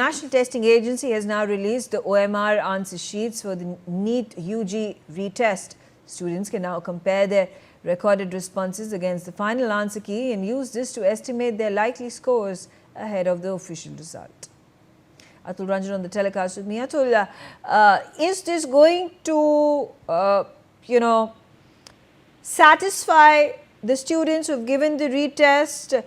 National Testing Agency has now released the OMR answer sheets for the NEET UG retest. Students can now compare their recorded responses against the final answer key and use this to estimate their likely scores ahead of the official result. Atul Ranjan on the telecast with me. Atul, is this going to, satisfy the students who've given the retest,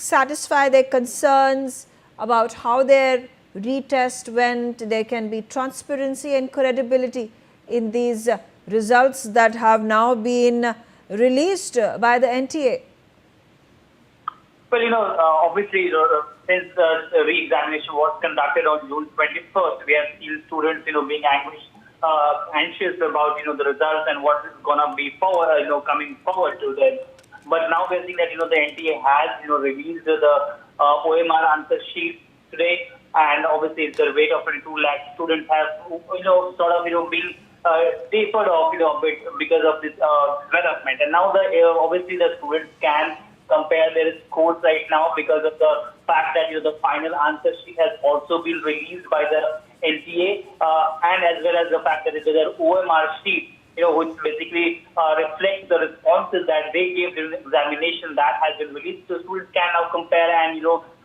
satisfy their concerns about how their retest went? There can be transparency and credibility in these results that have now been released by the NTA. Well, obviously, since the re-examination was conducted on June 21st, we have seen students, being anxious about, the results and what is going to be forward, coming forward to them. But now we're seeing that, the NTA has, released the OMR answer sheet today, and obviously the rate of 22 lakh students have, been tapered off, a bit because of this development. And now obviously the students can compare their scores right now because of the fact that the final answer sheet has also been released by the NTA, and as well as the fact that it is an OMR sheet, which basically reflects the responses that they gave during the examination that has been released. So students can now compare and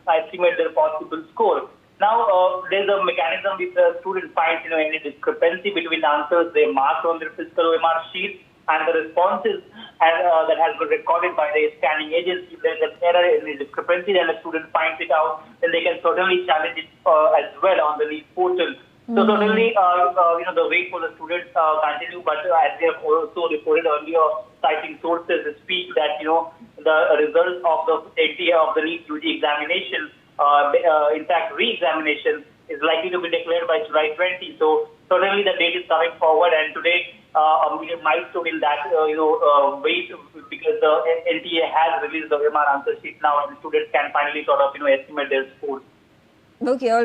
estimate their possible score. Now there's a mechanism if the student finds any discrepancy between the answers they marked on their physical OMR sheet and the responses that has been recorded by the scanning agency. If there's an error in the discrepancy, then the student finds it out, then they can certainly challenge it as well on the NEET portal. So certainly, the wait for the students continue, but as we have also reported earlier, citing sources speak that, the results of the NTA of the NEET UG examination, in fact, re-examination is likely to be declared by July 20. So certainly the date is coming forward, and today, a milestone in that, wait, because the NTA has released the OMR answer sheet now, and the students can finally estimate their scores. Okay.